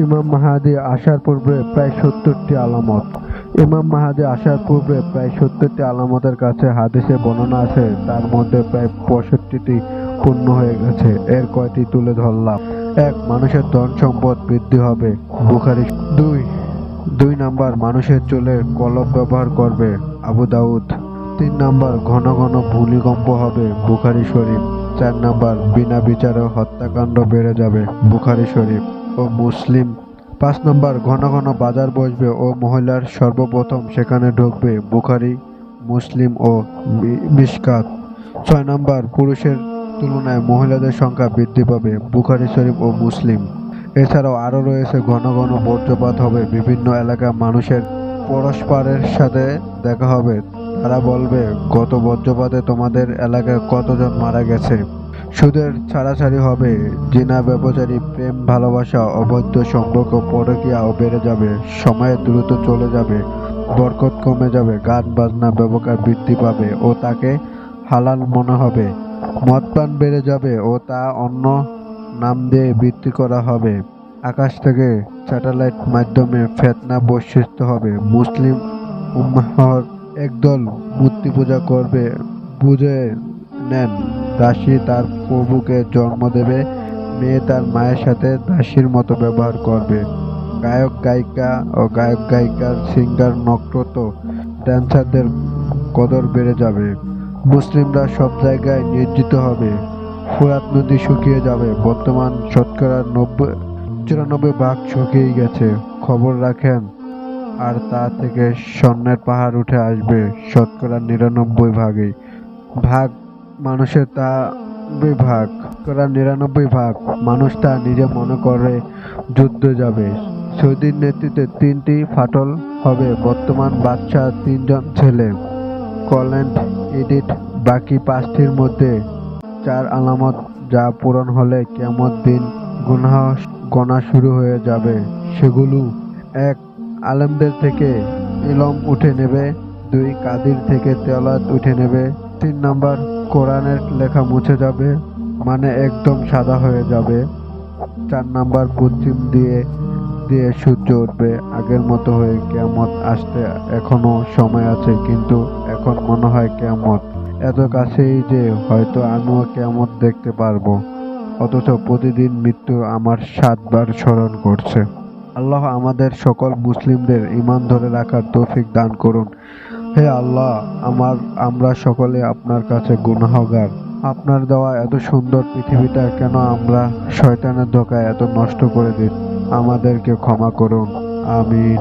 ইমাম মাহদী আসার পূর্বে প্রায় ৭০টি আলামত। ইমাম মাহদী আসার পূর্বে প্রায় ৭০টি আলামতের কাছে হাদিসে বর্ণনা আছে, তার মধ্যে প্রায় ৬৫টি পূর্ণ হয়ে গেছে। এর কয়টি তুলে ধরলাম। ১. মানুষের ধন সম্পদ বৃদ্ধি হবে, বুখারী। ২ নাম্বার মানুষের চুলে কলব ব্যবহার করবে, আবু দাউদ। ৩ নাম্বার ঘন ঘন ভূমিকম্প হবে, বুখারী শরীফ। ৪ নাম্বার বিনা বিচারে হত্যাকাণ্ড বেড়ে যাবে, বুখারী শরীফ ও মুসলিম। ৫ নাম্বার ঘন ঘন বাজার বসবে ও মহিলার সর্বপ্রথম সেখানে ঢুকবে, বুখারী, মুসলিম ও মিশকাত। ৬ নাম্বার পুরুষের তুলনায় মহিলাদের সংখ্যা বৃদ্ধি পাবে, বুখারী শরীফ ও মুসলিম। এছাড়াও আরও রয়েছে ঘন ঘন বজ্রপাত হবে, বিভিন্ন এলাকার মানুষের পরস্পরের সাথে দেখা হবে, তারা বলবে গত বজ্রপাতে তোমাদের এলাকায় কতজন মারা গেছে। সুদের ছাড়াছাড়ি হবে, জিনা ব্যভিচারী, প্রেম ভালোবাসা, অবৈধ সম্পর্ক, পরকীয়াও বেড়ে যাবে, সময় দ্রুত চলে যাবে, বরকত কমে যাবে, গান বাজনা ব্যবহার বৃদ্ধি পাবে ও তাকে হালাল মনে হবে, মদপান বেড়ে যাবে ও তা অন্য নাম দিয়ে বিক্রি করা হবে, আকাশ থেকে স্যাটেলাইট মাধ্যমে ফিতনা বর্ষিত হবে, মুসলিম উম্মাহর একদল মূর্তি পূজা করবে। বুঝে নেন, দাসী তার প্রভুকে জন্ম দেবে, মেয়ে তার মায়ের সাথে দাসীর মতো ব্যবহার করবে, গায়ক গায়িকা ও গায়ক গায়িকার সিঙ্গার নক্ষত্র ড্যান্সারদের কদর বেড়ে যাবে, মুসলিমরা সব জায়গায় নির্যাতিত হবে, ফোরাত নদী শুকিয়ে যাবে, বর্তমান শতকরা 94% শুকিয়ে গেছে, খবর রাখেন, আর তা থেকে স্বর্ণের পাহাড় উঠে আসবে শতকরা 99%। ভাগ মানুষের তা ভাগ শতকরা 99% মানুষ তা নিজে মনে করে যুদ্ধ যাবে। সৌদির নেতৃত্বে 3টি ফাটল হবে, বর্তমান বাদশাহ 3 জন ছেলে, কল্যান্ড এডিট। বাকি 5টির মধ্যে 4 আলামত যা পূরণ হলে কিয়ামত দিন গুনাহ গণা শুরু হয়ে যাবে। সেগুলো: 1. আলেমদের থেকে ইলম উঠে নেবে। 2. কাদির থেকে তেলাওয়াত উঠে নেবে। 3 নাম্বার কোরআনের লেখা মুছে যাবে, মানে একদম সাদা হয়ে যাবে। 4 নাম্বার পশ্চিম দিয়ে দিয়ে সূর্য উঠবে আগের মতো হয়ে। কিয়ামত আসতে এখনো সময় আছে, কিন্তু এখন মনে হয় কিয়ামত এত কাছেই যে হয়তো আমিও কিয়ামত দেখতে পারবো, অথচ প্রতিদিন মৃত্যু আমার 7 বার স্মরণ করছে। আল্লাহ আমাদের সকল মুসলিমদের ঈমান ধরে রাখার তৌফিক দান করুন। হে আল্লাহ, আমরা সকলে আপনার কাছে গুনাহগার। আপনার দেওয়া এত সুন্দর পৃথিবীটা কেন আমরা শয়তানের ধোঁকায় এত নষ্ট করে দিই? আমাদেরকে ক্ষমা করুন। আমিন।